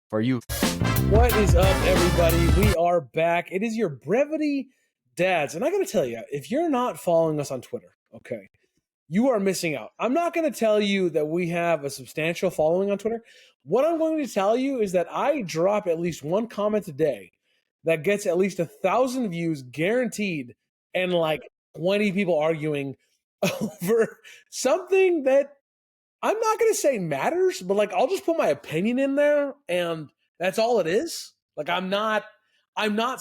for you. What is up, everybody? We are back. It is your Brevity Dads. And I got to tell you, if you're not following us on Twitter, okay, you are missing out. I'm not going to tell you that we have a substantial following on Twitter. What I'm going to tell you is that I drop at least one comment a day that gets at least 1,000 views guaranteed, and like 20 people arguing over something that I'm not going to say matters, but like I'll just put my opinion in there, and that's all it is. Like I'm not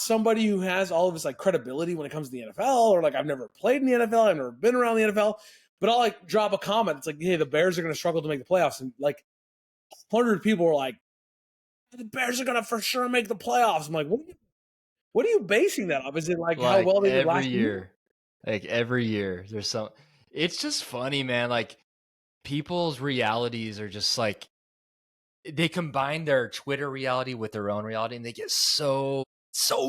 somebody who has all of this like credibility when it comes to the NFL, or like I've never played in the NFL, I've never been around the NFL, but I'll like drop a comment. It's like, hey, the Bears are going to struggle to make the playoffs, and like 100 people were like, the Bears are going to for sure make the playoffs. I'm like, what are you basing that off? Is it like how well they did last year? Like every year, there's some. It's just funny, man. Like people's realities are just like they combine their Twitter reality with their own reality, and they get so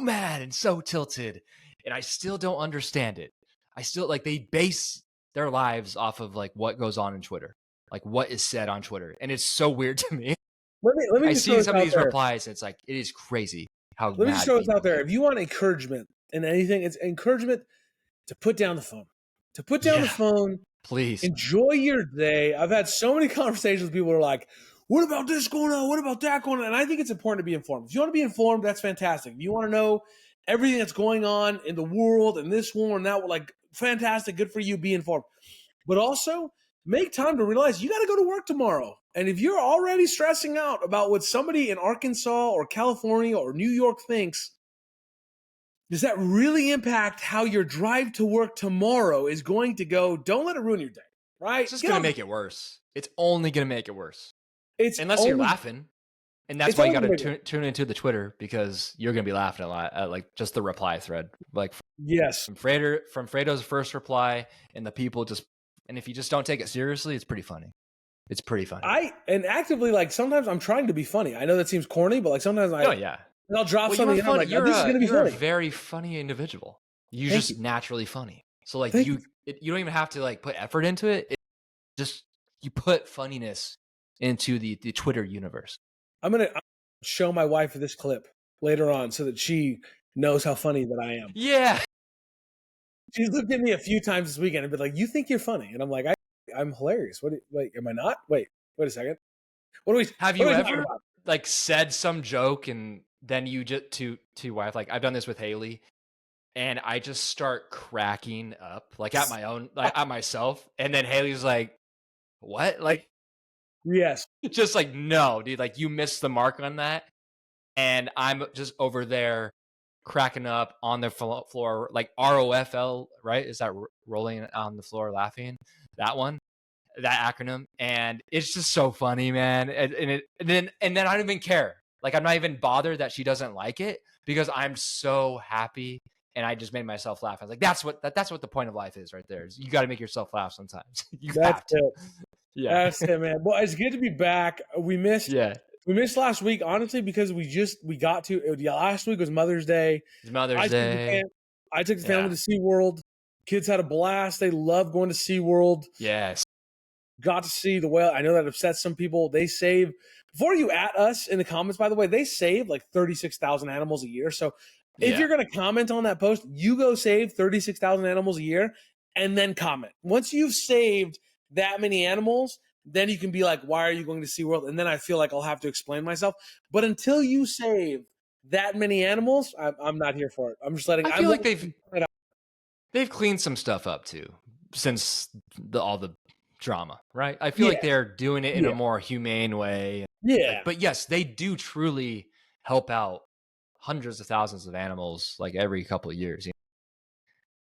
mad and so tilted. And I still don't understand it. I still like they base their lives off of like what goes on in Twitter, like what is said on Twitter, and it's so weird to me. Let me I just see some of these replies, and it's like it is crazy how. Let me just throw this out there. If you want encouragement in anything, it's encouragement to put down the phone. To put down the phone. Please. Enjoy your day. I've had so many conversations with people who are like, what about this going on? What about that going on? And I think it's important to be informed. If you want to be informed, that's fantastic. If you want to know everything that's going on in the world and this war and that, like, fantastic. Good for you. Be informed. But also make time to realize you got to go to work tomorrow. And if you're already stressing out about what somebody in Arkansas or California or New York thinks, does that really impact how your drive to work tomorrow is going to go? Don't let it ruin your day, right? It's just going to make it worse. It's only going to make it worse. Unless you're laughing. And that's why you got to tune into the Twitter, because you're going to be laughing a lot at like just the reply thread. Like yes, from Fredo's first reply, and the people just, and if you just don't take it seriously, it's pretty funny. It's pretty funny. And actively, like sometimes I'm trying to be funny. I know that seems corny, but like sometimes I'll drop something and I'm like, this is going to be funny. You're a very funny individual. You're just naturally funny. So like you don't even have to like put effort into it. You put funniness into the Twitter universe. I'm going to show my wife this clip later on so that she knows how funny that I am. Yeah. She's looked at me a few times this weekend and been like, you think you're funny? And I'm like, I'm hilarious. Wait, am I not? Wait a second. Have you ever like said some joke and then you just to wife, like I've done this with Haley, and I just start cracking up like at my own, like at myself, and then Haley's like, what? Like, yes, just like, no, dude, like you missed the mark on that. And I'm just over there cracking up on the floor, like ROFL, right? Is that rolling on the floor laughing? That one, that acronym. And it's just so funny, man. And then I don't even care. Like, I'm not even bothered that she doesn't like it, because I'm so happy, and I just made myself laugh. I was like, that's what the point of life is right there. Is you got to make yourself laugh sometimes. That's it. Yeah, that's it, man. Well, it's good to be back. We missed last week, honestly, because we got to last week was Mother's Day. It's Mother's Day. I took the family to SeaWorld. Kids had a blast. They love going to SeaWorld. Yes. Got to see the whale. I know that upsets some people. They save, before you at us in the comments, by the way, they save like 36,000 animals a year. So if you're going to comment on that post, you go save 36,000 animals a year and then comment. Once you've saved that many animals, then you can be like, why are you going to SeaWorld? And then I feel like I'll have to explain myself. But until you save that many animals, I'm not here for it. I'm just letting. I feel like they've cleaned some stuff up too since all the drama, right? I feel like they're doing it in a more humane way. Yeah. But yes, they do truly help out hundreds of thousands of animals like every couple of years.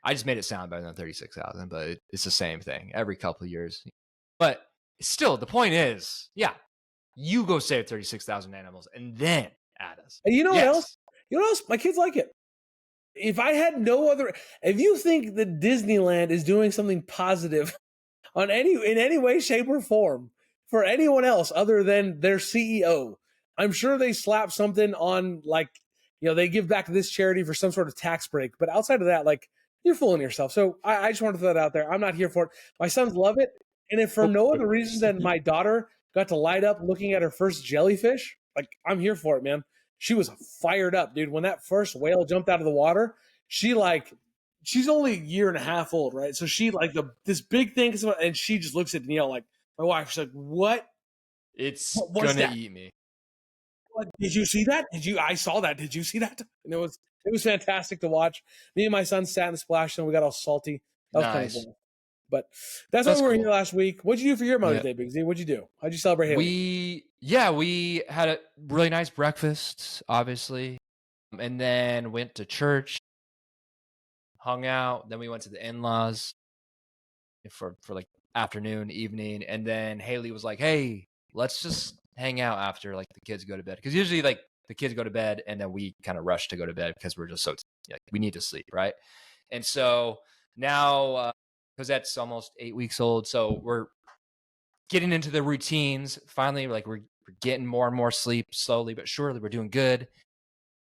I just made it sound better than 36,000, but it's the same thing every couple of years. But still, the point is, you go save 36,000 animals and then add us. And you know what else? You know what else? My kids like it. If you think that Disneyland is doing something positive in any way, shape, or form for anyone else other than their CEO, I'm sure they slap something on, like, they give back to this charity for some sort of tax break. But outside of that, like, you're fooling yourself. So I just wanted to throw that out there. I'm not here for it. My sons love it. And if for no other reason than my daughter got to light up looking at her first jellyfish, like, I'm here for it, man. She was fired up, dude. When that first whale jumped out of the water, she's only a year and a half old, right? So she like this big thing, and she just looks at Danielle like, my wife. She's like, "What? It's What was gonna that? eat me. What, did you see that? I saw that. Did you see that?" And it was fantastic to watch. Me and my son sat in the splash zone. We got all salty. That was kind of Nice. fun. But that's why That's we were cool. here last week. What'd you do for your Mother's Yeah. Day, Big Z? What'd you do? How'd you celebrate Haley? We had a really nice breakfast, obviously, and then went to church, hung out. Then we went to the in-laws for like afternoon, evening, and then Haley was like, "Hey, let's just hang out after like the kids go to bed." Because usually like the kids go to bed and then we kind of rush to go to bed because we're just so like, we need to sleep, right? And so now, because that's almost 8 weeks old, so we're getting into the routines. Finally, like we're getting more and more sleep slowly but surely. We're doing good.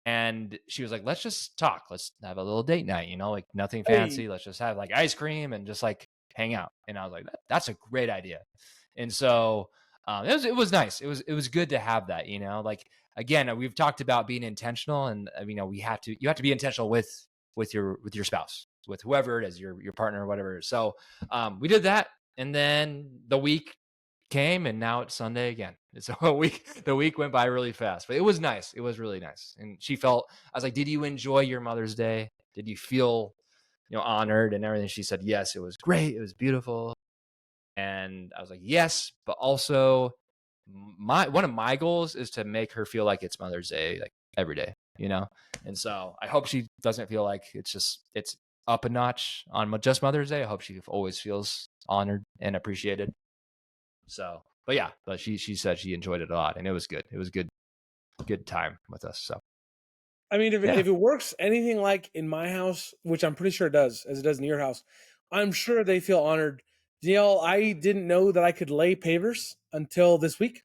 And she was like, let's just talk. Let's have a little date night, like nothing Hey, fancy. Let's just have like ice cream and just like hang out. And I was like, that's a great idea. And so it was nice. It was good to have that, like, again, we've talked about being intentional, and you have to be intentional with your spouse, with whoever it is, your partner, whatever it is. So we did that. And then the week came, and now it's Sunday again. So the week went by really fast, but it was nice. It was really nice. And I was like, did you enjoy your Mother's Day? Did you feel, honored and everything? She said, yes, it was great. It was beautiful. And I was like, yes, but also one of my goals is to make her feel like it's Mother's Day, like every day, And so I hope she doesn't feel like it's up a notch on just Mother's Day. I hope she always feels honored and appreciated. So, but she said she enjoyed it a lot, and it was good. It was good time with us. So, I mean, if it works anything like in my house, which I'm pretty sure it does, as it does in your house, I'm sure they feel honored. Danielle, I didn't know that I could lay pavers until this week.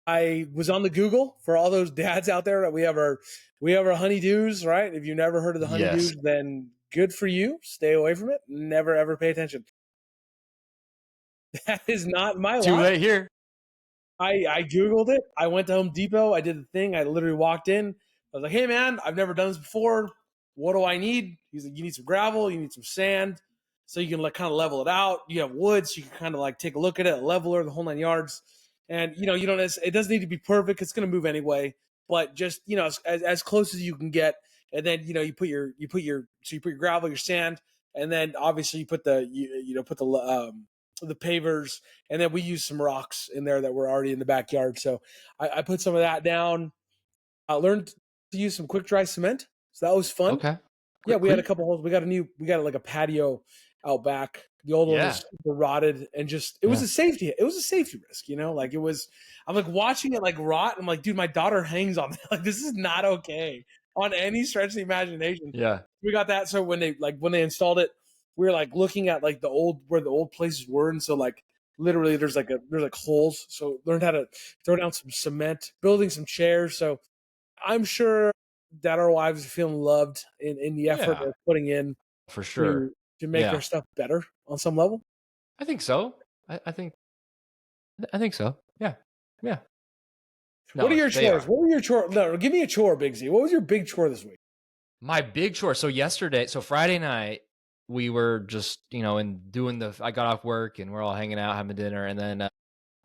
I was on the Google for all those dads out there. We have our honeydews, right? If you've never heard of the yes, honeydews, then good for you. Stay away from it. Never ever pay attention. That is not my too lot. late here. I Googled it. I went to Home Depot. I did the thing. I literally walked in. I was like, hey, man, I've never done this before. What do I need? He's like, you need some gravel. You need some sand. So you can like kind of level it out. You have wood, so you can kind of like take a look at it, leveler, the whole 9 yards. And, you don't, it doesn't need to be perfect. It's going to move anyway. But just, as close as you can get. And then, you put your gravel, your sand. And then obviously you put the pavers, and then we use some rocks in there that were already in the backyard. So I put some of that down. I learned to use some quick dry cement, so that was fun. Okay. Yeah, we had a Quick. couple holes. We got like a patio out back. The old one was super rotted, and just it was a safety. It was a safety risk, like it was. I'm like watching it like rot. I'm like, dude, my daughter hangs on that. Like, this is not okay on any stretch of the imagination. Yeah. We got that. So when they installed it, we were like looking at like where the old places were, and so like literally there's like holes. So learned how to throw down some cement, building some chairs. So I'm sure that our wives are feeling loved in the effort they're putting in for sure to make our stuff better on some level. I think so. I think so. Yeah. Yeah. No, What are your chores? What were your chores? No, give me a chore, Big Z. What was your big chore this week? My big chore. So Friday night, we were just, and doing I got off work and we're all hanging out, having dinner. And then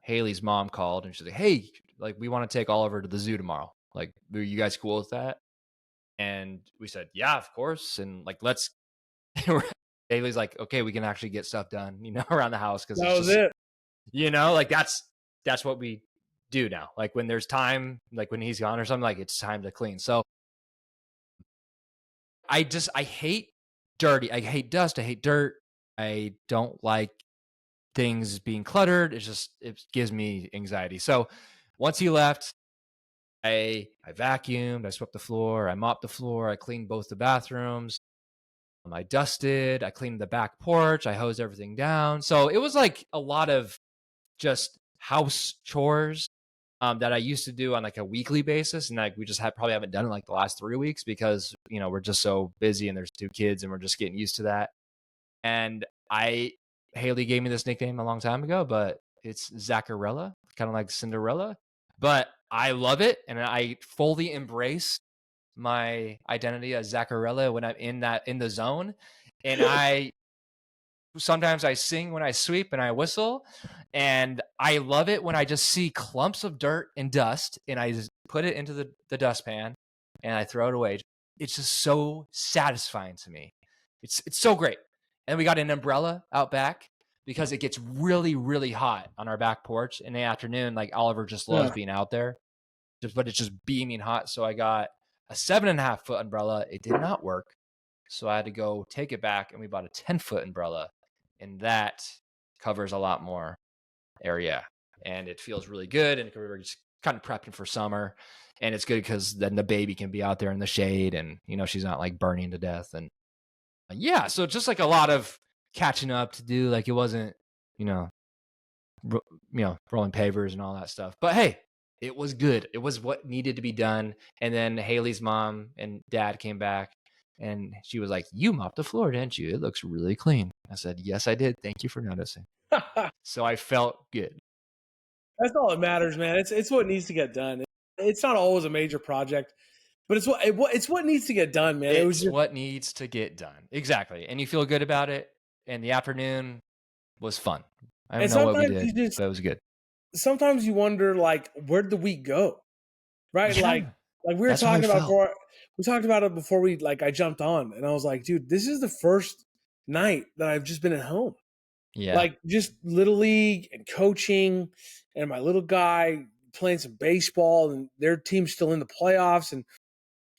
Haley's mom called and she's like, hey, like, we want to take Oliver to the zoo tomorrow. Like, are you guys cool with that? And we said, yeah, of course. And like, let's, Haley's like, okay, we can actually get stuff done, around the house. Cause That was it. Like that's what we do now. Like when there's time, like when he's gone or something, like it's time to clean. So I hate dirty. I hate dust. I hate dirt. I don't like things being cluttered. It gives me anxiety. So once he left, I vacuumed, I swept the floor, I mopped the floor, I cleaned both the bathrooms, I dusted, I cleaned the back porch, I hosed everything down. So it was like a lot of just house chores that I used to do on like a weekly basis. And like we just probably haven't done it like the last 3 weeks because, we're just so busy and there's 2 kids and we're just getting used to that. And Haley gave me this nickname a long time ago, but it's Zacharella, kind of like Cinderella. But I love it, and I fully embrace my identity as Zacharella when I'm in the zone, and I sometimes I sing when I sweep and I whistle, and I love it when I just see clumps of dirt and dust, and I just put it into the dustpan, and I throw it away. It's just so satisfying to me. It's so great. And we got an umbrella out back because it gets really, really hot on our back porch in the afternoon. Like Oliver just loves Yeah. being out there, but it's just beaming hot. So I got a 7.5 foot umbrella. It did not work. So I had to go take it back, and we bought a 10-foot umbrella, and that covers a lot more area, and it feels really good. And we're just kind of prepping for summer, and it's good because then the baby can be out there in the shade, and she's not like burning to death. And yeah, so just like a lot of catching up to do. Like it wasn't, you know, rolling pavers and all that stuff. But hey, it was good. It was what needed to be done. And then Haley's mom and dad came back, and she was like, "You mopped the floor, didn't you? It looks really clean." I said, "Yes, I did. Thank you for noticing." So I felt good. That's all that matters, man. It's what needs to get done. It's not always a major project, but it's what needs to get done, man. It was It's just, what needs to get done. Exactly. And you feel good about it. And the afternoon was fun. I don't and know what we sometimes did, you just but it was good. sometimes you wonder like where'd the week go, right? Yeah. Like we were That's how I talking about felt. before. We talked about it before I jumped on, and I was like, dude, this is the first night that I've just been at home. Yeah. Like just little league and coaching, and my little guy playing some baseball, and their team's still in the playoffs, and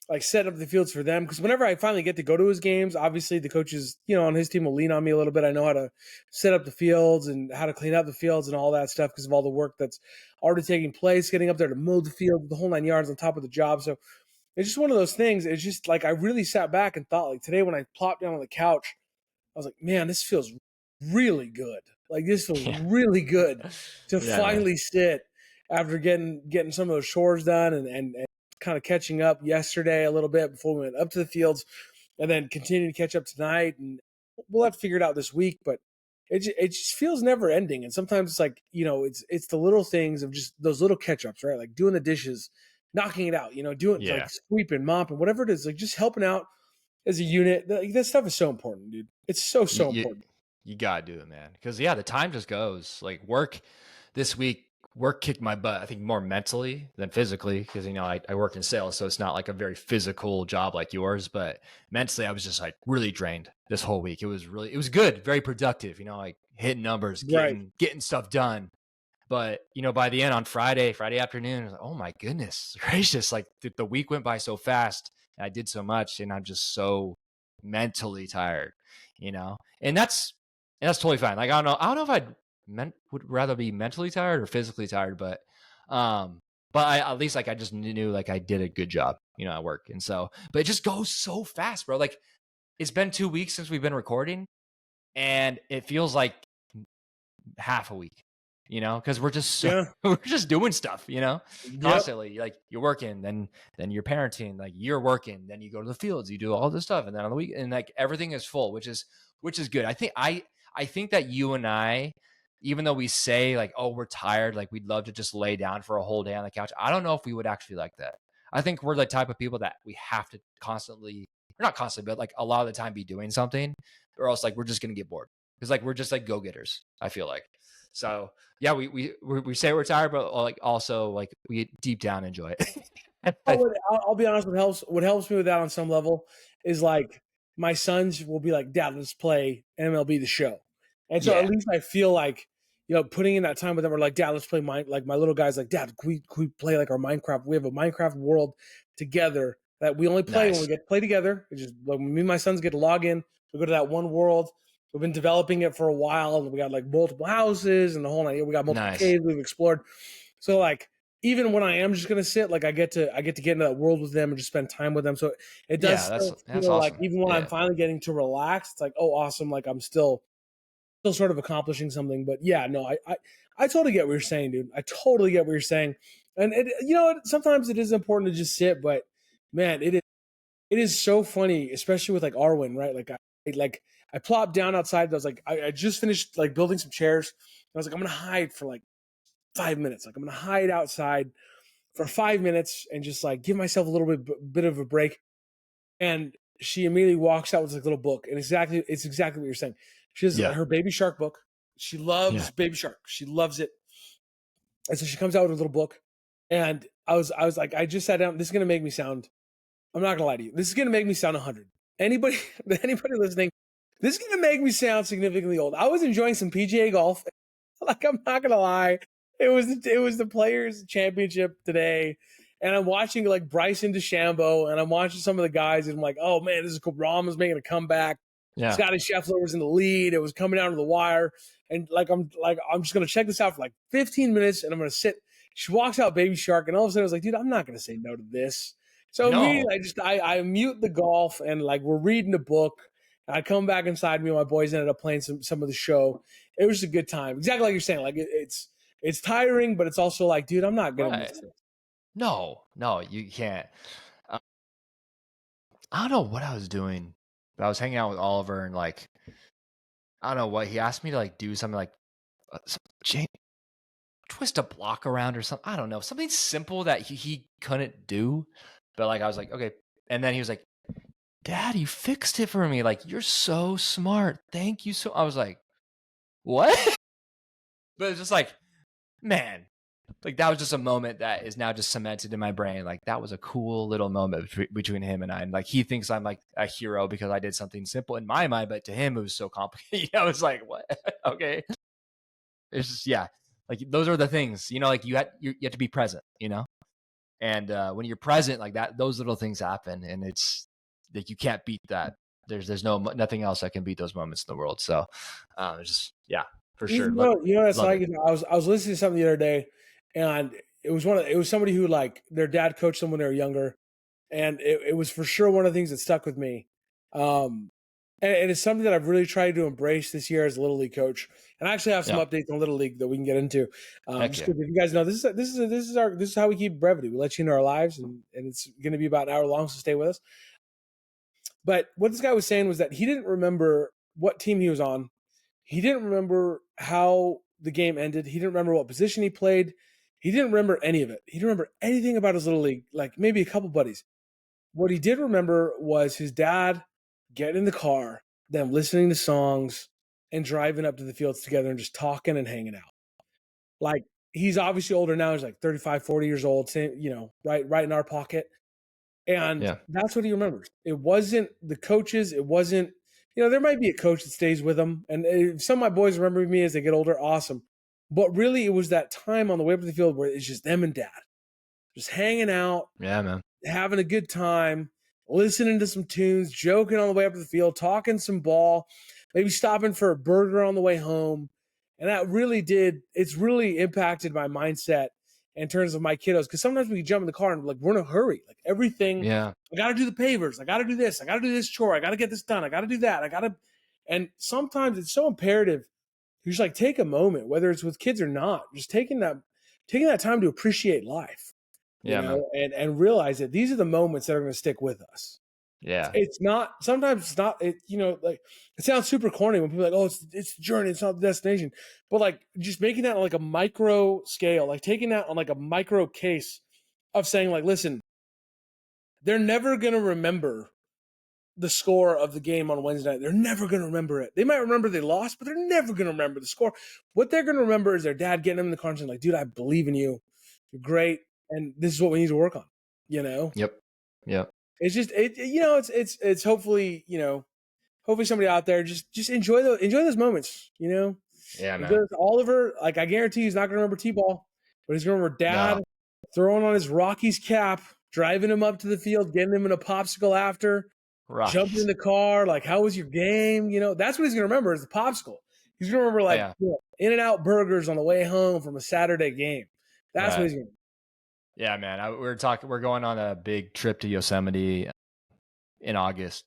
like set up the fields for them. Because whenever I finally get to go to his games, obviously the coaches, on his team will lean on me a little bit. I know how to set up the fields and how to clean up the fields and all that stuff because of all the work that's already taking place, getting up there to mow the field, the whole 9 yards on top of the job. So it's just one of those things. It's just like I really sat back and thought, like today when I plopped down on the couch, I was like, man, this feels really good. Like this feels Yeah. really good to Yeah, man. finally sit after getting some of those chores done and kind of catching up yesterday a little bit before we went up to the fields, and then continue to catch up tonight. And we'll have to figure it out this week, but it just feels never ending. And sometimes it's like it's the little things of just those little catch ups, right? Like doing the dishes, knocking it out, doing like Yeah. sweeping, mopping, whatever it is, like just helping out as a unit. That stuff is so important, dude. It's so You, so you, important. you gotta do it, man. Because yeah, the time just goes. Like work this week, work kicked my butt. I think more mentally than physically, because I work in sales, so it's not like a very physical job like yours. But mentally, I was just like really drained this whole week. It was good, very productive. Like hitting numbers, Right. getting stuff done. But by the end on Friday afternoon, I was like, oh my goodness gracious! Like the week went by so fast, and I did so much, and I'm just so mentally tired. And that's totally fine. Like I don't know if would rather be mentally tired or physically tired, but I at least like I just knew like I did a good job, at work, and so. But it just goes so fast, bro. Like it's been 2 weeks since we've been recording, and it feels like half a week, because we're just Yeah. we're just doing stuff, Yep. constantly. Like you're working, then you're parenting, like you're working, then you go to the fields, you do all this stuff, and then on the week, and like everything is full, which is good. I think that you and I, even though we say like, oh, we're tired, like we'd love to just lay down for a whole day on the couch. I don't know if we would actually like that. I think we're the type of people that we have to constantly, or not constantly, but like a lot of the time be doing something, or else like we're just gonna get bored because like we're just like go getters. I feel like. So yeah, we say we're tired, but like also like we deep down enjoy it. I'll be honest. What helps me with that on some level is like my sons will be like, "Dad, let's play MLB The Show," and so at Yeah, least I feel like putting in that time with them. Or like, "Dad, let's play mine." Like my little guy's like, "Dad, can we play like our Minecraft? We have a Minecraft world together that we only play when we nice. get to play together. It's just like me and my sons get to log in. We go to that one world. We've been developing it for a while, and we got like multiple houses and the whole night. We got multiple Nice. caves we've explored. So like even when I am just gonna sit, like I get to get into that world with them and just spend time with them. So it does Yeah, still that's feel like awesome. even when I'm Yeah. finally getting to relax, it's like, oh awesome, like I'm still sort of accomplishing something. But yeah, no, I totally get what you're saying, dude. I totally get what you're saying. And sometimes it is important to just sit, but man, it is so funny, especially with like Arwen, right? I plopped down outside. I was like, I just finished like building some chairs. I was like, I'm gonna hide for like 5 minutes. Like I'm gonna hide outside for 5 minutes and just like give myself a little bit of a break. And she immediately walks out with like a little book, and it's exactly what you're saying. She has Yeah. her Baby Shark book. She loves Yeah. Baby Shark. She loves it. And so she comes out with a little book. And I was like, I just sat down. This is gonna make me sound, I'm not gonna lie to you. This is gonna make me sound 100. Anybody listening, this is gonna make me sound significantly old. I was enjoying some PGA golf. Like, I'm not gonna lie. It was the Players Championship today. And I'm watching like Bryson DeChambeau, and I'm watching some of the guys, and I'm like, oh man, this is cool. Rahman's making a comeback. Yeah. Scotty Scheffler was in the lead. It was coming down to the wire. And I'm just gonna check this out for like 15 minutes, and I'm gonna sit. She walks out Baby Shark, and all of a sudden I was like, dude, I'm not gonna say no to this. So No. immediately I mute the golf, and like we're reading a book. And I come back inside. Me and my boys ended up playing some of the show. It was a good time. Exactly like you're saying. Like it's tiring, but it's also like, dude, I'm not gonna miss it. No, you can't. I don't know what I was doing, but I was hanging out with Oliver, and like, I don't know what he asked me to like do something like twist a block around or something. I don't know, something simple that he couldn't do, but like I was like, okay. And then he was like, Dad, you fixed it for me. Like, you're so smart. Thank you. So I was like, what? But it's just like, man, like that was just a moment that is now just cemented in my brain. Like, that was a cool little moment between him and I. And like, he thinks I'm like a hero because I did something simple in my mind, but to him it was so complicated. I was like, what? Okay. It's just, yeah, like those are the things, like you have to be present, and when you're present like that, those little things happen, and it's like you can't beat that. There's nothing else that can beat those moments in the world. So it's just, yeah, for sure. That's like, I was listening to something the other day, and it was somebody who like their dad coached them when they were younger, and it was for sure one of the things that stuck with me. And it's something that I've really tried to embrace this year as a Little League coach. And I actually have some updates on Little League that we can get into. Just if you guys know, this is how we keep brevity. We let you into our lives, and it's going to be about an hour long, so stay with us. But what this guy was saying was that he didn't remember what team he was on. He didn't remember how the game ended. He didn't remember what position he played. He didn't remember any of it. He didn't remember anything about his Little League, like maybe a couple buddies. What he did remember was his dad getting in the car, them listening to songs, and driving up to the fields together and just talking and hanging out. Like, he's obviously older now. He's like 35, 40 years old, right in our pocket. And that's what he remembers. It wasn't the coaches. It wasn't, there might be a coach that stays with him. And if some of my boys remember me as they get older, awesome. But really, it was that time on the way up to the field where it's just them and dad, just hanging out. Yeah, man. Having a good time, listening to some tunes, joking on the way up to the field, talking some ball, maybe stopping for a burger on the way home. And that it's really impacted my mindset in terms of my kiddos. Because sometimes we jump in the car and like, we're in a hurry. Like everything, I got to do the pavers. I got to do this. I got to do this chore. I got to get this done. I got to do that. And sometimes it's so imperative. You just like take a moment, whether it's with kids or not, just taking that time to appreciate life. And realize that these are the moments that are going to stick with us. Yeah. Sometimes it's not, like it sounds super corny when people are like, oh, it's the journey, it's not the destination. But like just making that on like a micro scale, like taking that on like a micro case of saying like, listen, they're never going to remember the score of the game on Wednesday night. They're never going to remember it. They might remember they lost, but they're never going to remember the score. What they're going to remember is their dad getting them in the car and saying like, dude, I believe in you. You're great. And this is what we need to work on, Yep. It's just, it's hopefully, hopefully somebody out there just enjoy those moments, Yeah, man. Oliver, like I guarantee he's not going to remember T-ball, but he's going to remember dad throwing on his Rockies cap, driving him up to the field, getting him in a popsicle after, jumping in the car. Like, how was your game? That's what he's going to remember is the popsicle. He's going to remember like In-N-Out burgers on the way home from a Saturday game. That's what he's going to. Yeah, man. We're going on a big trip to Yosemite in August,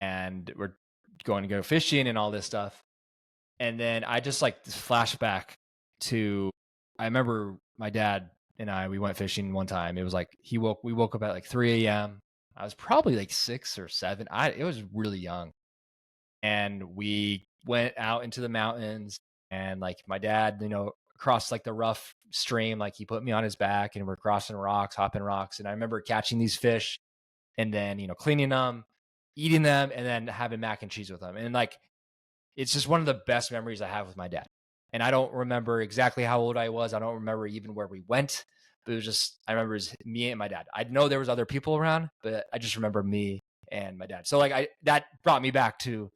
and we're going to go fishing and all this stuff. And then I just like flashback to, I remember my dad and we went fishing one time. It was like we woke up at like 3 a.m. I was probably like 6 or 7. It was really young. And we went out into the mountains, and like my dad, across like the rough stream. Like he put me on his back and we're crossing rocks, hopping rocks. And I remember catching these fish and then, cleaning them, eating them, and then having mac and cheese with them. And like, it's just one of the best memories I have with my dad. And I don't remember exactly how old I was. I don't remember even where we went, but it was just, I remember it was me and my dad. I know there was other people around, but I just remember me and my dad. So like that brought me back to,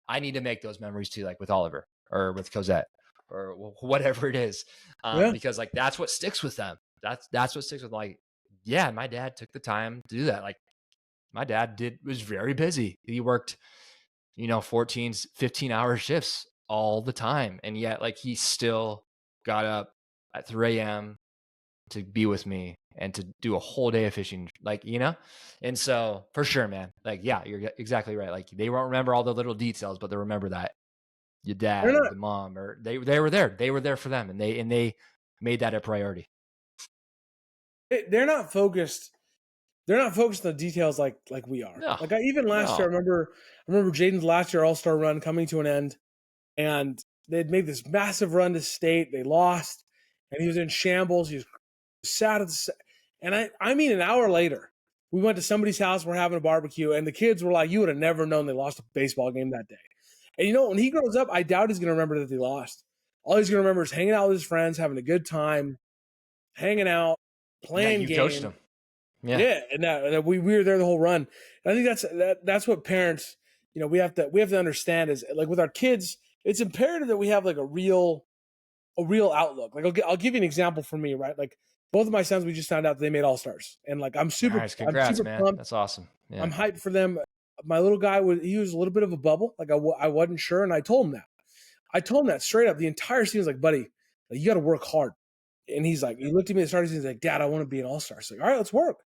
I need to make those memories too, like with Oliver or with Cosette or whatever it is. Because like, that's what sticks with them. That's what sticks with them. Like, yeah, my dad took the time to do that. Like my dad was very busy. He worked, 14, 15-hour shifts all the time. And yet like he still got up at 3 a.m. to be with me and to do a whole day of fishing, like, and so for sure, man, like, yeah, you're exactly right. Like they won't remember all the little details, but they remember that your dad or the mom, or they were there for them. And they made that a priority. They're not focused. They're not focused on the details like we are. No, like even last year, I remember Jaden's last year All-Star run coming to an end, and they'd made this massive run to state. They lost, and he was in shambles. He was sad at the, and I mean, an hour later, we went to somebody's house. We're having a barbecue, and the kids were like, "You would have never known they lost a baseball game that day." And when he grows up, I doubt he's going to remember that they lost. All he's going to remember is hanging out with his friends, having a good time, hanging out, playing games. Coached him. Yeah, and that we were there the whole run. And I think that's what parents, we have to understand is, like, with our kids, it's imperative that we have like a real outlook. Like I'll give you an example for me, right? Like both of my sons, we just found out they made All-Stars, and like I'm super, nice. Congrats, I'm super man. pumped. That's awesome. Yeah. I'm hyped for them. My little guy was a little bit of a bubble. Like I wasn't sure, and I told him that. I told him that straight up. The entire season was like, buddy, like, you got to work hard. And he's like, he looked at me at the start of the season, he's like, Dad, I want to be an All-Star. So like, all right, let's work.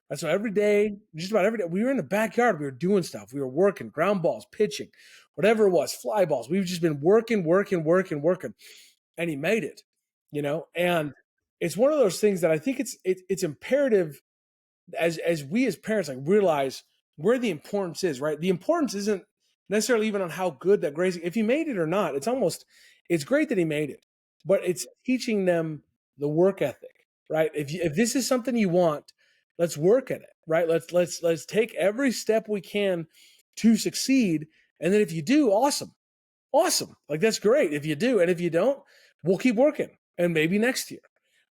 And so every day, just about every day, we were in the backyard. We were doing stuff. We were working, ground balls, pitching, whatever it was, fly balls. We've just been working. And he made it, and it's one of those things that I think it's imperative as we as parents, like, realize where the importance is, right? The importance isn't necessarily even on how good that grade is. If he made it or not, it's great that he made it, but it's teaching them the work ethic, right? If this is something you want, let's work at it, right? Let's take every step we can to succeed. And then if you do, awesome. Like, that's great if you do. And if you don't, we'll keep working, and maybe next year,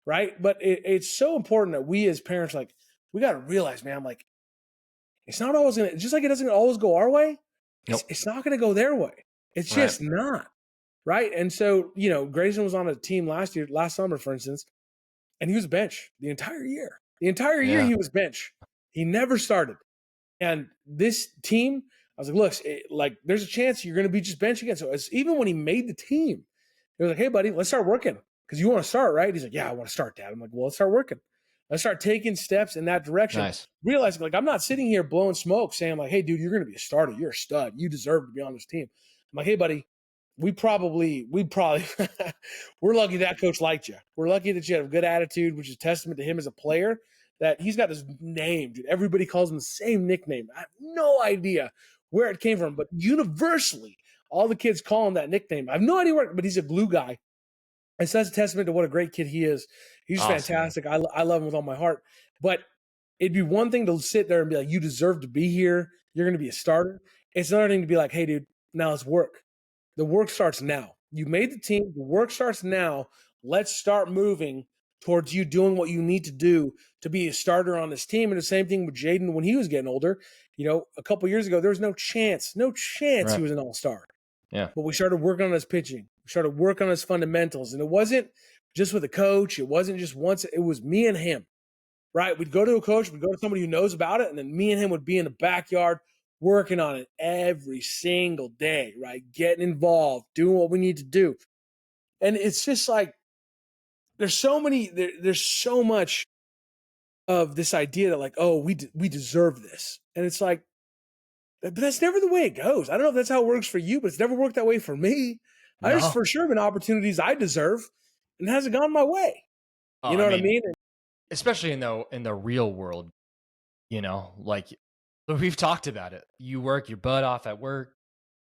right? But it's so important that we as parents, like, we got to realize, man, like, it's not always going to, just like it doesn't always go our way, Nope. it's not going to go their way. It's just not, right? And so, Grayson was on a team last summer, for instance, and he was bench the entire year. The entire year he was bench. He never started. And this team, I was like, look, there's a chance you're going to be just bench again. So even when he made the team, he was like, hey, buddy, let's start working, because you want to start, right? He's like, yeah, I want to start, Dad. I'm like, well, let's start working. Let's start taking steps in that direction. Nice. Realizing, like, I'm not sitting here blowing smoke saying, like, hey, dude, you're going to be a starter. You're a stud. You deserve to be on this team. I'm like, hey, buddy, we probably we're lucky that coach liked you. We're lucky that you had a good attitude, which is a testament to him as a player, that he's got his name, dude. Everybody calls him the same nickname. I have no idea where it came from, but universally, all the kids call him that nickname. I have no idea where, but he's a glue guy. And so that's a testament to what a great kid he is. He's awesome. Fantastic. I love him with all my heart. But it'd be one thing to sit there and be like, you deserve to be here. You're going to be a starter. It's another thing to be like, hey, dude, now let's work. The work starts now. You made the team. The work starts now. Let's start moving towards you doing what you need to do to be a starter on this team. And the same thing with Jaden when he was getting older. A couple years ago, there was no chance right. He was an all-star. Yeah. But we started working on his pitching. We started working on his fundamentals. And it wasn't just with a coach. It wasn't just once. It was me and him, right? We'd go to a coach. We'd go to somebody who knows about it. And then me and him would be in the backyard working on it every single day, right? Getting involved, doing what we need to do. And it's just like, there's so much of this idea that, like, oh, we deserve this. And it's like, but that's never the way it goes. I don't know if that's how it works for you, but it's never worked that way for me. No. There's for sure been opportunities I deserve, and it hasn't gone my way. You know what I mean? Especially in the real world, like, we've talked about it. You work your butt off at work,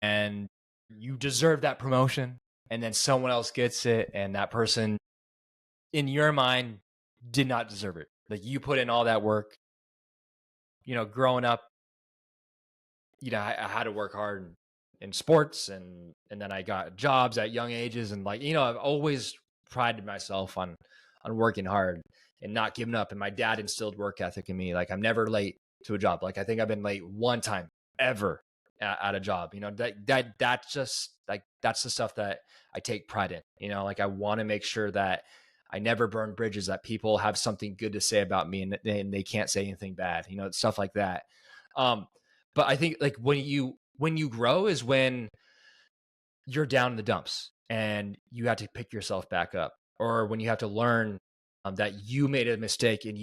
and you deserve that promotion, and then someone else gets it, and that person in your mind did not deserve it. Like you put in all that work, growing up, I had to work hard in sports and then I got jobs at young ages and I've always prided myself on working hard and not giving up. And my dad instilled work ethic in me. Like I'm never late to a job. Like I think I've been late one time ever at a job. That's just like that's the stuff that I take pride in. Like I want to make sure that I never burn bridges, that people have something good to say about me and they can't say anything bad, stuff like that. But I think like when you grow is when you're down in the dumps and you have to pick yourself back up, or when you have to learn that you made a mistake and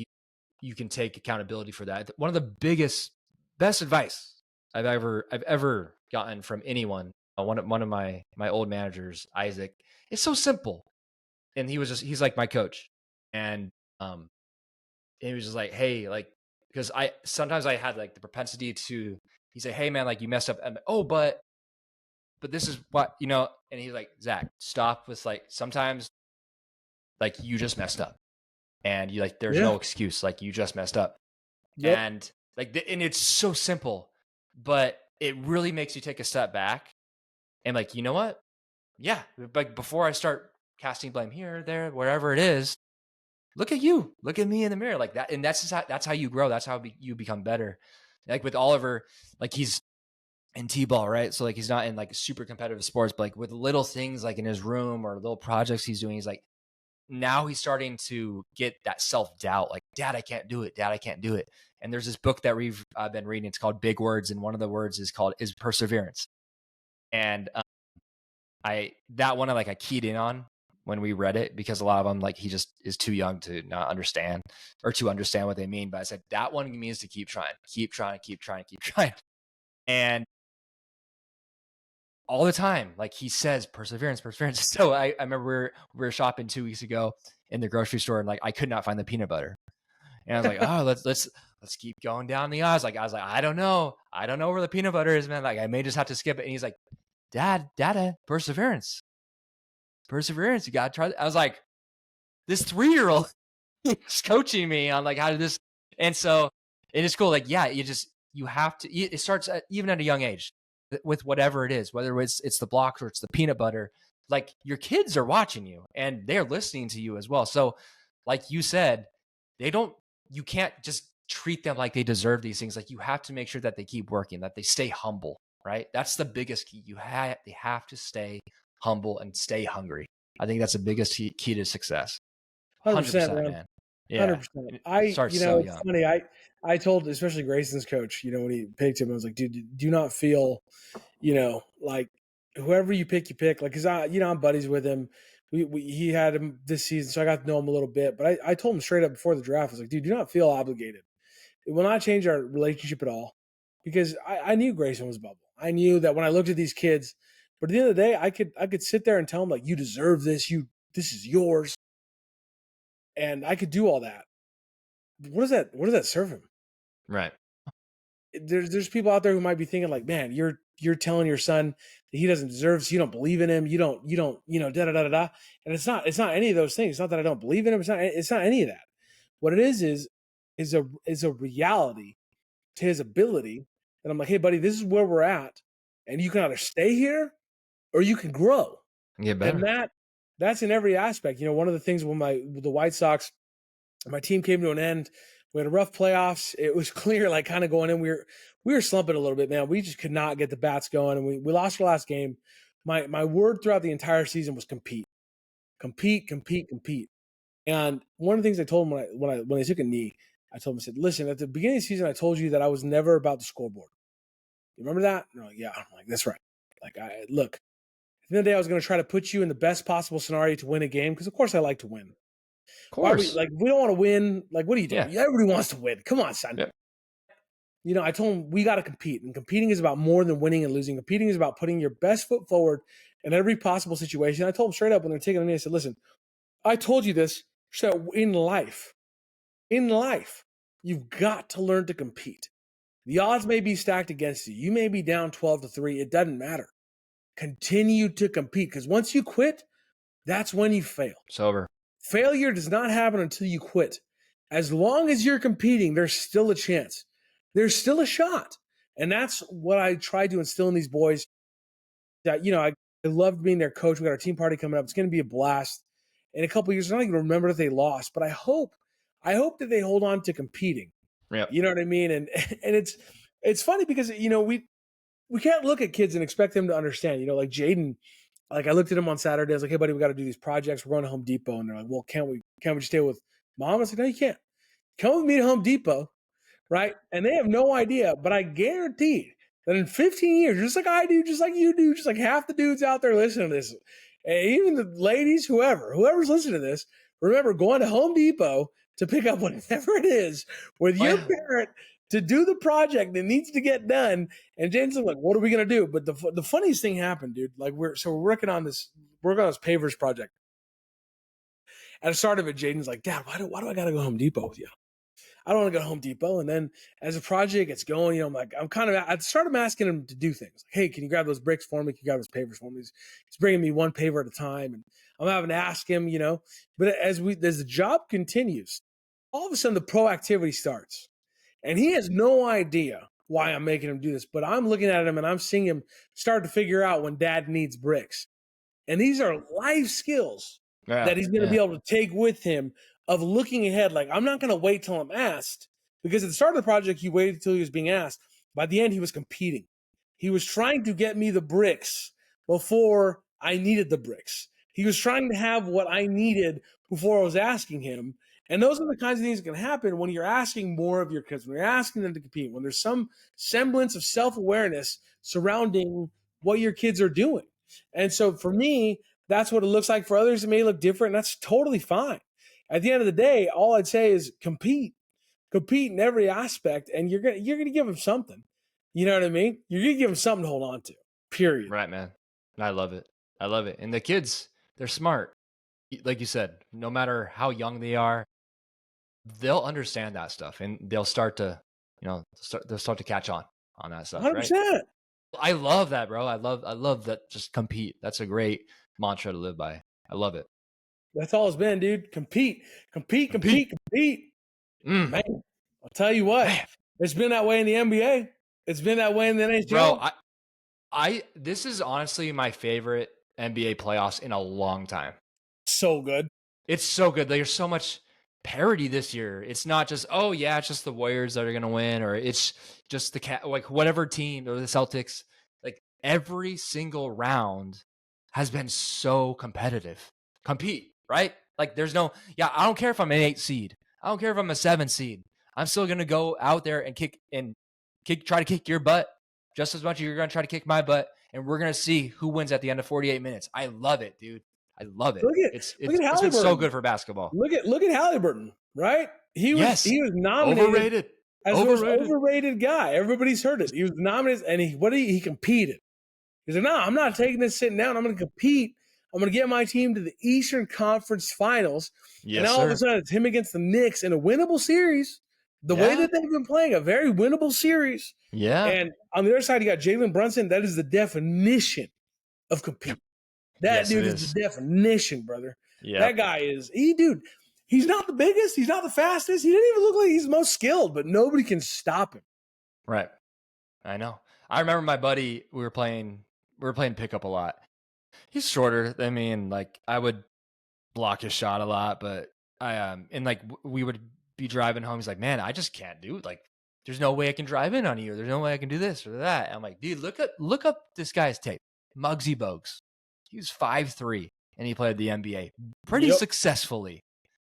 you can take accountability for that. One of the best advice I've ever gotten from anyone, one of my old managers, Isaac, it's so simple. And he's like my coach. And he was just like, hey, like, because sometimes I had like the propensity to, he said, hey man, like you messed up. And, oh, but this is what, and he's like, Zach, stop with like, sometimes like you just messed up and you like, there's no excuse. Like you just messed up. Yep. And like, and it's so simple, but it really makes you take a step back and like, you know what? Yeah. Like before I start casting blame here, there, wherever it is, look at you, look at me in the mirror like that. And that's how you grow. That's how you become better. Like with Oliver, like he's in T-ball, right? So like, he's not in like super competitive sports, but like with little things like in his room or little projects he's doing, he's like, now he's starting to get that self-doubt. Like, Dad, I can't do it. Dad, I can't do it. And there's this book that we've been reading. It's called Big Words. And one of the words is perseverance. And that one I keyed in on when we read it, because a lot of them, like, he just is too young to not understand or to understand what they mean. But I said, that one means to keep trying, keep trying, keep trying, keep trying. And all the time, like he says, perseverance. So I remember we were shopping 2 weeks ago in the grocery store and like, I could not find the peanut butter. And I was like, oh, let's keep going down the aisles. Like, I was like, I don't know where the peanut butter is, man. Like I may just have to skip it. And he's like, Dada, perseverance. You got to try. I was like, this 3-year-old is coaching me on like how to this. And so it is cool. Like, yeah, you have to, it starts even at a young age with whatever it is, whether it's the blocks or it's the peanut butter, like your kids are watching you and they're listening to you as well. So like you said, you can't just treat them like they deserve these things. Like you have to make sure that they keep working, that they stay humble, right? That's the biggest key. They have to stay humble and stay hungry. I think that's the biggest key to success. 100%, man. Yeah. 100%. It's funny. I told, especially Grayson's coach, when he picked him, I was like, dude, do not feel, like whoever you pick, like, cause I'm buddies with him. He had him this season, so I got to know him a little bit, but I told him straight up before the draft, I was like, dude, do not feel obligated. It will not change our relationship at all, because I knew Grayson was bubble. I knew that when I looked at these kids, but at the end of the day, I could sit there and tell them like, you deserve this. This is yours. And I could do all that. What does that serve him? Right. There's people out there who might be thinking like, man, you're telling your son that he doesn't deserve this. You don't believe in him. You don't, da da da da. And it's not any of those things. It's not that I don't believe in him. It's not any of that. What it is a reality to his ability. And I'm like, hey buddy, this is where we're at. And you can either stay here or you can grow. Get better. And that's in every aspect. One of the things when the White Sox, my team came to an end, we had a rough playoffs. It was clear, like kind of going in, we were slumping a little bit, man. We just could not get the bats going, and we lost our last game. My word throughout the entire season was compete. And one of the things I told him when I took a knee, I told him, I said, listen, at the beginning of the season, I told you that I was never about the scoreboard. You remember that? And they're like, yeah. I'm like, that's right. Like, look. At the end of the day, I was going to try to put you in the best possible scenario to win a game, because of course I like to win. Of course. We don't want to win. Like, what are you doing? Yeah. Everybody wants to win. Come on, son. Yeah. I told him we got to compete. And competing is about more than winning and losing. Competing is about putting your best foot forward in every possible situation. I told him straight up when they're taking me, I said, listen, I told you this. So in life, you've got to learn to compete. The odds may be stacked against you. You may be down 12-3. It doesn't matter. Continue to compete, because once you quit, that's when you fail. It's over. Failure does not happen until you quit. As long as you're competing, there's still a chance. There's still a shot. And that's what I tried to instill in these boys. That, I loved being their coach. We got our team party coming up. It's going to be a blast. In a couple of years, I'm not even remember if they lost, but I hope that they hold on to competing. Yep. You know what I mean? And it's funny because we can't look at kids and expect them to understand. Like Jaden, like I looked at him on Saturday. I was like, "Hey, buddy, we got to do these projects. We're going to Home Depot." And they're like, "Well, can't we just stay with mom?" I was like, "No, you can't. Come with me to Home Depot, right?" And they have no idea, but I guarantee that in 15 years, just like I do, just like you do, just like half the dudes out there listening to this, and even the ladies, whoever's listening to this, remember going to Home Depot to pick up whatever it is with your parent to do the project that needs to get done. And Jaden's like, "What are we gonna do?" But the funniest thing happened, dude. Like we're working on this pavers project. At the start of it, Jaden's like, "Dad, why do I gotta go Home Depot with you? I don't want to go to Home Depot." And then as the project gets going, I started asking him to do things. Like, "Hey, can you grab those bricks for me? Can you grab those pavers for me?" He's bringing me one paver at a time. And I'm having to ask him, but as the job continues, all of a sudden the proactivity starts. And he has no idea why I'm making him do this, but I'm looking at him and I'm seeing him start to figure out when dad needs bricks. And these are life skills that he's going to be able to take with him of looking ahead. Like, I'm not going to wait till I'm asked, because at the start of the project, he waited until he was being asked. By the end, he was competing. He was trying to get me the bricks before I needed the bricks. He was trying to have what I needed before I was asking him. And those are the kinds of things that can happen when you're asking more of your kids, when you're asking them to compete, when there's some semblance of self-awareness surrounding what your kids are doing. And so for me, that's what it looks like. For others, it may look different. And that's totally fine. At the end of the day, all I'd say is compete in every aspect, and you're gonna give them something. You know what I mean? You're gonna give them something to hold on to. Period. Right, man. I love it. And the kids, they're smart. Like you said, no matter how young they are, they'll understand that stuff, and they'll start to, they'll start to catch on that stuff. 100%. Right? I love that, bro. I love that. Just compete. That's a great mantra to live by. I love it. That's all it's been, dude. Compete. Man, I'll tell you what. Man. It's been that way in the NBA. It's been that way in the NHL. Bro, this is honestly my favorite NBA playoffs in a long time. So good. It's so good. There's so much parity this year. It's not just, oh yeah, it's just the Warriors that are going to win, or it's just like whatever team, or the Celtics. Like every single round has been so competitive. Compete, right? Like there's no, I don't care if I'm an 8 seed. I don't care if I'm a 7 seed. I'm still going to go out there and try to kick your butt just as much as you're going to try to kick my butt. And we're going to see who wins at the end of 48 minutes. I love it, dude. I love it. It's been so good for basketball. Look at Halliburton, right? He was nominated as the most overrated guy. Everybody's heard it. He was nominated, and he competed. He said, "No, I'm not taking this sitting down. I'm going to compete. I'm going to get my team to the Eastern Conference Finals." Yes, and all of a sudden, it's him against the Knicks in a winnable series. The way that they've been playing, a very winnable series. Yeah. And on the other side, you got Jalen Brunson. That is the definition of compete. That dude is the definition, brother. Yeah. That guy is, he's not the biggest. He's not the fastest. He didn't even look like he's the most skilled, but nobody can stop him. Right. I know. I remember my buddy, we were playing pickup a lot. He's shorter than me, and like I would block his shot a lot, but we would be driving home. He's like, "Man, I just can't do it. Like, there's no way I can drive in on you. Or there's no way I can do this or that." And I'm like, "Dude, look up this guy's tape. Muggsy Bogues. He was 5'3", and he played the NBA pretty successfully.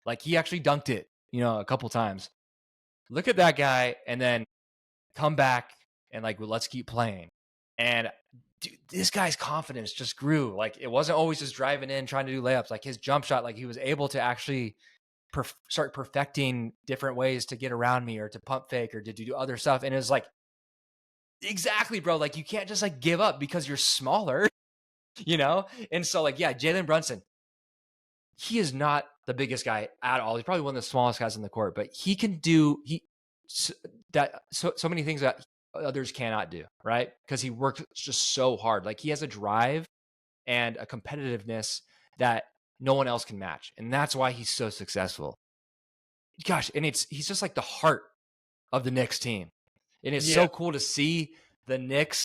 Like he actually dunked it, a couple times. Look at that guy, and then come back and let's keep playing. And dude, this guy's confidence just grew. Like it wasn't always just driving in, trying to do layups. Like his jump shot, like he was able to actually start perfecting different ways to get around me, or to pump fake, or to do other stuff. And it was like, exactly, bro. Like you can't just give up because you're smaller. And so Jalen Brunson, he is not the biggest guy at all. He's probably one of the smallest guys on the court, but he can do so many things that others cannot do, right? Because he works just so hard. Like he has a drive and a competitiveness that no one else can match. And that's why he's so successful. Gosh, and he's just like the heart of the Knicks team. And it's so cool to see the Knicks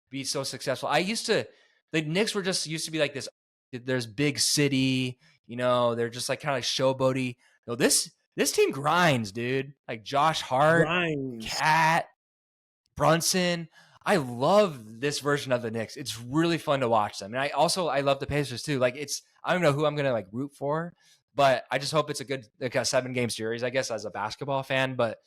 be so successful. The Knicks used to be like this. There's big city, they're just like kind of like showboaty. No, this team grinds, dude. Like Josh Hart, Cat, Brunson. I love this version of the Knicks. It's really fun to watch them. And I love the Pacers too. Like I don't know who I'm going to like root for, but I just hope it's a good, like a 7-game series, I guess, as a basketball fan. But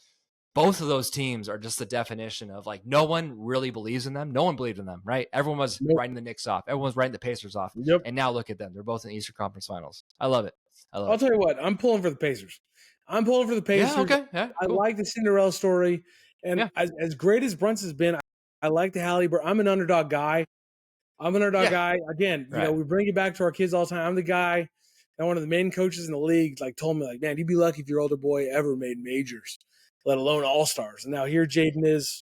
both of those teams are just the definition of like, no one really believes in them. No one believed in them, right? Everyone was writing the Knicks off. Everyone was writing the Pacers off. Yep. And now look at them. They're both in the Eastern Conference Finals. I love it. I'll tell you what, I'm pulling for the Pacers. Yeah, okay. Yeah, cool. I like the Cinderella story. And as great as Brunson's been, I like the Halliburton. I'm an underdog guy. Guy. Again, we bring it back to our kids all the time. I'm the guy that one of the main coaches in the league like told me, like, man, you'd be lucky if your older boy ever made majors, let alone all-stars. And now here Jaden is,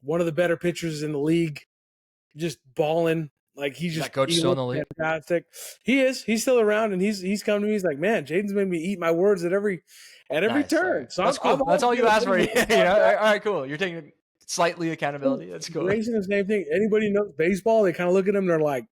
one of the better pitchers in the league, just balling. Like he's just coach still in the league. Fantastic. He is. He's still around, and he's come to me. He's like, man, Jaden's made me eat my words at every turn. Nice. So that's cool. That's all you asked for. All right, cool. You're taking slightly accountability. That's cool. Racing the same thing. Anybody knows baseball? They kind of look at him and they're like,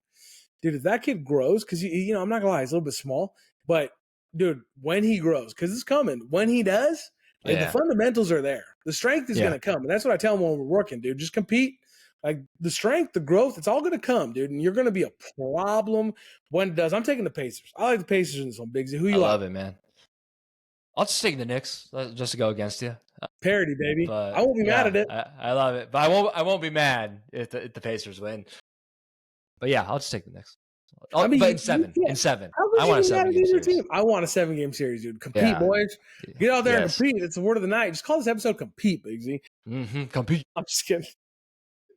dude, if that kid grows, because I'm not gonna lie, he's a little bit small, but dude, when he grows, because it's coming. When he does, the fundamentals are there. The strength is gonna come, and that's what I tell him when we're working, dude. Just compete. Like the strength, the growth, it's all going to come, dude. And you're going to be a problem when it does. I'm taking the Pacers. I like the Pacers in this one, Big Z. Who you like? I love it, man. I'll just take the Knicks just to go against you. Parody, baby. I won't be mad at it. I love it, but I won't be mad if the Pacers win. But yeah, I'll just take the Knicks. But in seven. I want a 7-game series. I want a 7-game series, dude. Compete, boys. Get out there and compete. It's the word of the night. Just call this episode "Compete," Big Z. Compete. I'm just kidding.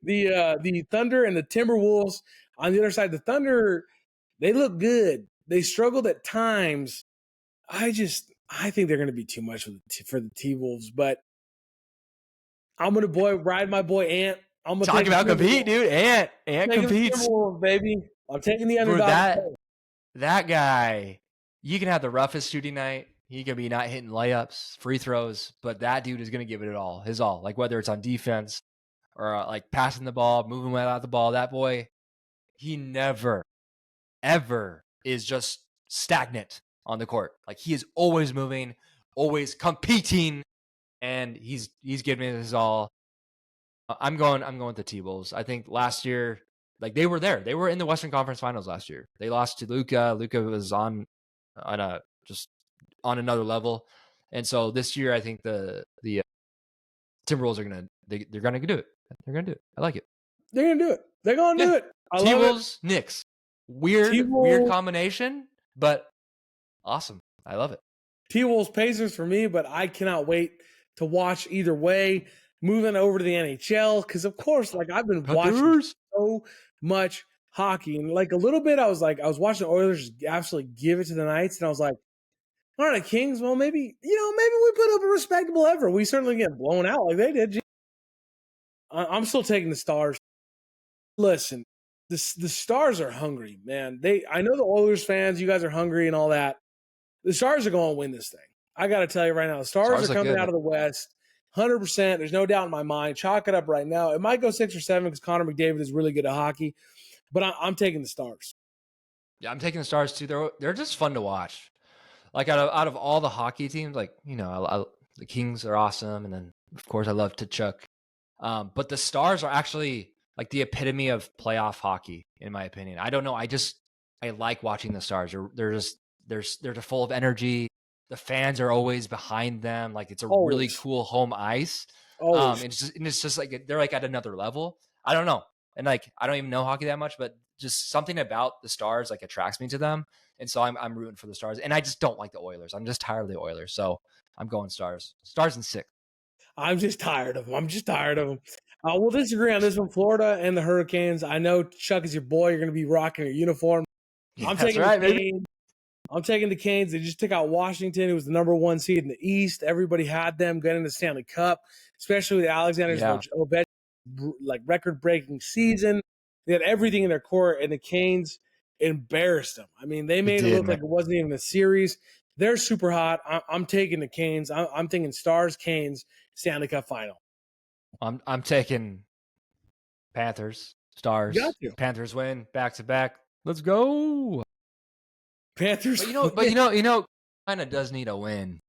The Thunder and the Timberwolves on the other side. The Thunder, they look good. They struggled at times. I think they're going to be too much for the T-Wolves, but I'm going to ride my boy Ant. I'm going to talk about compete, dude. Ant competes, baby. I'm taking the underdog. That guy, you can have the roughest shooting night. He can be not hitting layups, free throws, but that dude is going to give it his all. Like whether it's on defense or like passing the ball, moving without the ball, that boy, he never, ever is just stagnant on the court. Like he is always moving, always competing, and he's giving it his all. I'm going with the T-Wolves. I think last year, like they were there. They were in the Western Conference Finals last year. They lost to Luka. Luka was on another level, and so this year I think the Timberwolves are they're gonna do it. They're gonna do it. I like it. They're gonna do it. They're gonna do it. T-Wolves, Knicks. Weird combination, but awesome. I love it. T-Wolves, Pacers for me, but I cannot wait to watch either way. Moving over to the NHL, because of course, like I've been watching so much hockey, and like a little bit, I was watching the Oilers absolutely give it to the Knights, and I was like, all right, Kings, well, maybe we put up a respectable effort. We certainly get blown out like they did. I'm still taking the Stars. Listen, the Stars are hungry, man. I know the Oilers fans, you guys are hungry and all that. The Stars are going to win this thing. I got to tell you right now, the Stars are coming out of the West, 100%. There's no doubt in my mind. Chalk it up right now. It might go 6 or 7 because Connor McDavid is really good at hockey, but I'm taking the Stars. Yeah, I'm taking the Stars too. They're just fun to watch. Like out of all the hockey teams, like the Kings are awesome, and then of course I love Tkachuk. But the Stars are actually like the epitome of playoff hockey, in my opinion. I don't know. I like watching the Stars. They're full of energy. The fans are always behind them. Like it's a really cool home ice. It's just like they're like at another level. I don't know. And like I don't even know hockey that much, but just something about the Stars like attracts me to them. And so I'm rooting for the Stars. And I just don't like the Oilers. I'm just tired of the Oilers. So I'm going Stars. Stars in 6. I'm just tired of them. We'll disagree on this one. Florida and the Hurricanes. I know Chuck is your boy. You're going to be rocking your uniform. I'm taking the Canes. I'm taking the Canes. They just took out Washington. It was the number 1 seed in the East. Everybody had them getting the Stanley Cup, especially with Alexander's Ovechkin, like record-breaking season. They had everything in their court, and the Canes embarrassed them. I mean, they made it look like it wasn't even a series. They're super hot. I'm taking the Canes. I'm thinking Stars, Canes, Stanley Cup final. I'm taking Panthers, Stars. Panthers win back to back. Let's go. Panthers. But you know, Carolina does need a win.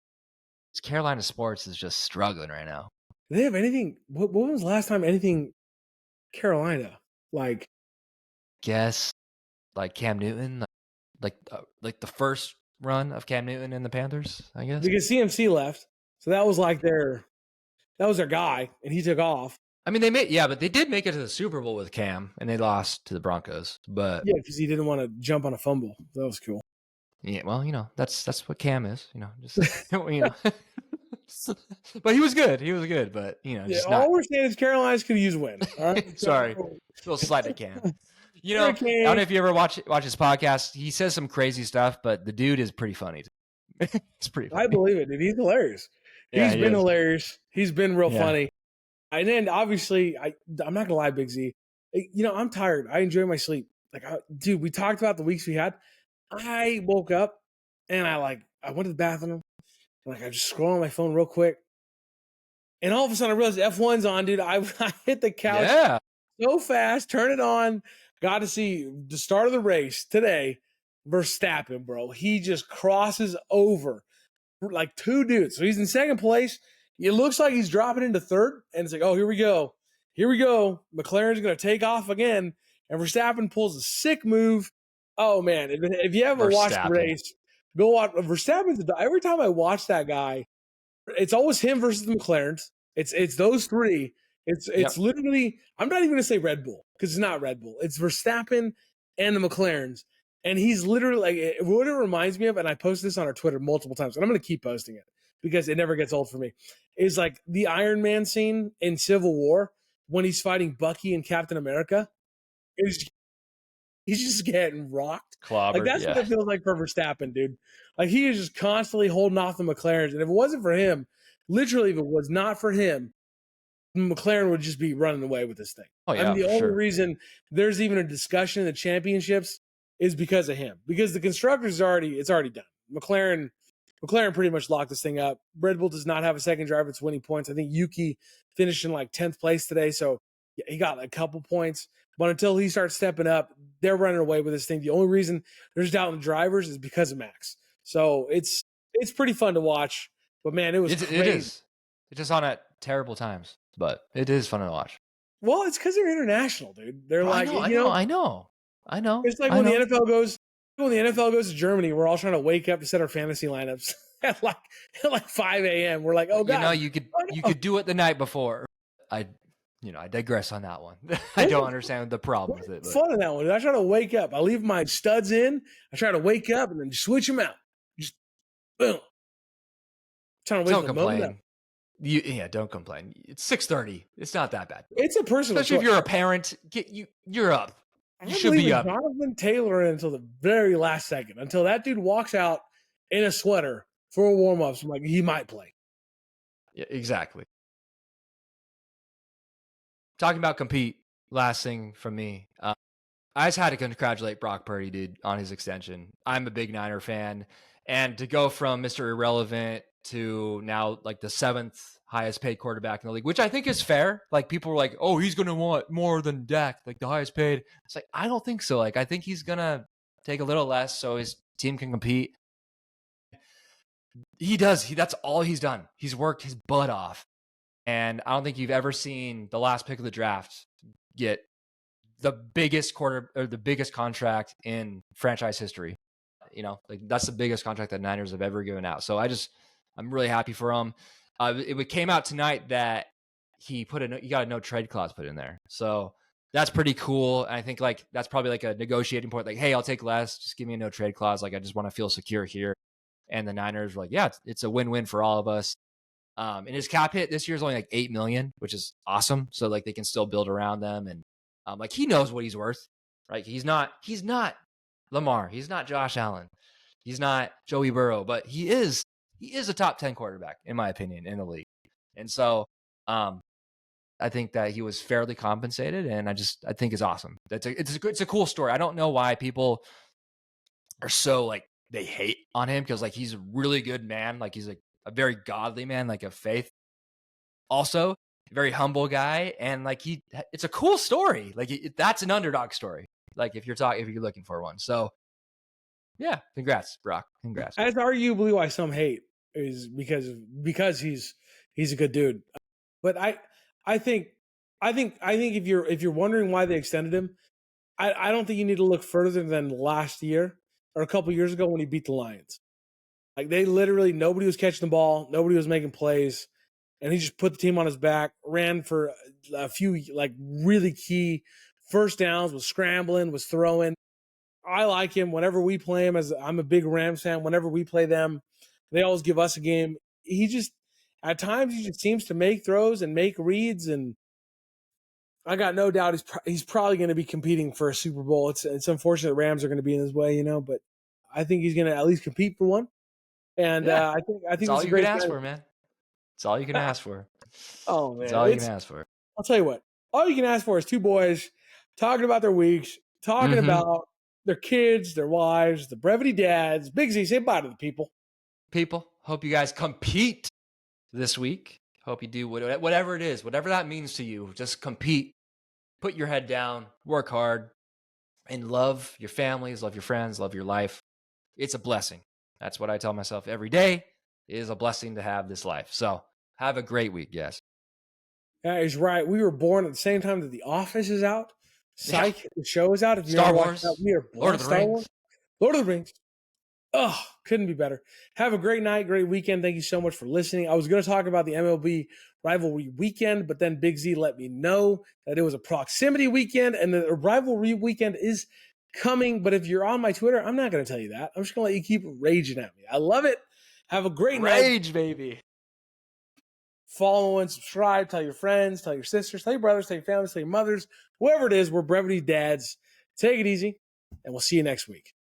Carolina sports is just struggling right now. Do they have anything? What was the last time anything Carolina? Like, guess like Cam Newton, like the first run of Cam Newton and the Panthers, I guess. Because CMC left, so that was their guy, and he took off. I mean, but they did make it to the Super Bowl with Cam, and they lost to the Broncos. But yeah, because he didn't want to jump on a fumble. That was cool. Yeah, well, that's what Cam is, just But he was good. He was good, but all we're saying is Carolina's could use a win. All right? Sorry, a little slight at Cam. I don't know if you ever watch his podcast. He says some crazy stuff, but the dude is pretty funny. It's pretty funny. I believe it, dude. He's hilarious. He's been hilarious. He's been real funny. And then obviously, I'm not gonna lie, Big Z. I'm tired. I enjoy my sleep. Dude, we talked about the weeks we had. I woke up and I went to the bathroom. I just scroll on my phone real quick. And all of a sudden I realized F1's on, dude. I hit the couch so fast, turn it on. Got to see the start of the race today. Verstappen, bro. He just crosses over like two dudes. So he's in second place. It looks like he's dropping into third. And it's like, oh, here we go. Here we go. McLaren's going to take off again. And Verstappen pulls a sick move. Oh, man. If you ever watched the race, go watch Verstappen. Every time I watch that guy, it's always him versus the McLarens. It's those three. It's literally, I'm not even going to say Red Bull because it's not Red Bull. It's Verstappen and the McLarens. And he's literally what it reminds me of, and I posted this on our Twitter multiple times, and I'm going to keep posting it because it never gets old for me, is like the Iron Man scene in Civil War when he's fighting Bucky and Captain America. He's just getting rocked. Clobbered, that's what it feels like for Verstappen, dude. He is just constantly holding off the McLarens. And if it wasn't for him, literally, if it was not for him, McLaren would just be running away with this thing. Oh, yeah, the only reason there's even a discussion in the championships is because of him. Because the constructors it's already done. McLaren pretty much locked this thing up. Red Bull does not have a second driver that's winning points. I think Yuki finished in 10th place today, so he got a couple points. But until he starts stepping up, they're running away with this thing. The only reason there's doubt in the drivers is because of Max. So it's pretty fun to watch. But man, it was crazy. It is. It's just on at terrible times, but it is fun to watch. Well, it's because they're international, dude. They're I know. It's like when the NFL goes to Germany, we're all trying to wake up to set our fantasy lineups at 5 a.m. We're like, oh god, you could do it the night before. I digress on that one. I don't understand the problem with it. Fun in that one. I try to wake up. I leave my studs in. I try to wake up and then switch them out. Just boom. Trying to wake them up. Don't complain. It's 6:30. It's not that bad. It's a personal Especially if you're a parent. You're up. You should be up. Jonathan Taylor in until the very last second. Until that dude walks out in a sweater for a warm-up. So I'm like, he might play. Yeah, exactly. Talking about compete, last thing from me. I just had to congratulate Brock Purdy, dude, on his extension. I'm a big Niner fan. And to go from Mr. Irrelevant to now the 7th highest paid quarterback in the league, which I think is fair. People were like, oh, he's going to want more than Dak, the highest paid. It's I don't think so. I think he's going to take a little less so his team can compete. He does. That's all he's done. He's worked his butt off. And I don't think you've ever seen the last pick of the draft get the biggest the biggest contract in franchise history. That's the biggest contract that Niners have ever given out. So I'm really happy for him. It came out tonight that he got a no trade clause put in there. So that's pretty cool. And I think that's probably a negotiating point. Hey, I'll take less. Just give me a no trade clause. I just want to feel secure here. And the Niners were it's a win-win for all of us. And his cap hit this year is only $8 million, which is awesome. So they can still build around them. And he knows what he's worth, right? He's not Lamar. He's not Josh Allen. He's not Joey Burrow, but he is a top 10 quarterback, in my opinion, in the league. And so I think that he was fairly compensated, and I think it's awesome. It's a cool story. I don't know why people are so like they hate on him, because like he's a really good man. Like he's like a very godly man, like a faith. Also, a very humble guy, and like it's a cool story. Like that's an underdog story. Like if you're looking for one. So yeah, congrats, Brock. Congrats. That's arguably why some hate is because he's a good dude. But I think if you're wondering why they extended him, I don't think you need to look further than last year or a couple years ago when he beat the Lions. Like they literally nobody was catching the ball, nobody was making plays, and he just put the team on his back, ran for a few like really key first downs, was scrambling, was throwing. I like him whenever we play him. As I'm a big Rams fan, whenever we play them, they always give us a game. He just at times he just seems to make throws and make reads, and I got no doubt he's probably going to be competing for a Super Bowl. It's unfortunate the Rams are going to be in his way, but I think he's going to at least compete for one. And I think that's all you can ask for, man. It's all you can ask for. Oh man, it's all you can ask for. I'll tell you what. All you can ask for is two boys talking about their weeks, talking about their kids, their wives, the Brevity Dads. Big Z, say bye to the people. People, hope you guys compete this week. Hope you do whatever it is, whatever that means to you. Just compete, put your head down, work hard, and love your families, love your friends, love your life. It's a blessing. That's what I tell myself every day. It is a blessing to have this life. So have a great week, yes. That is right. We were born at the same time that The Office is out. Psych, the show is out. If Star Wars, we are Lord of the Rings. Lord of the Rings. Oh, couldn't be better. Have a great night, great weekend. Thank you so much for listening. I was going to talk about the MLB rivalry weekend, but then Big Z let me know that it was a proximity weekend, and the rivalry weekend is coming. But if you're on my Twitter, I'm not going to tell you that. I'm just going to let you keep raging at me. I love it. Have a great night. Rage, baby. Follow and subscribe. Tell your friends, tell your sisters, tell your brothers, tell your families, tell your mothers, whoever it is. We're Brevity Dads. Take it easy, and we'll see you next week.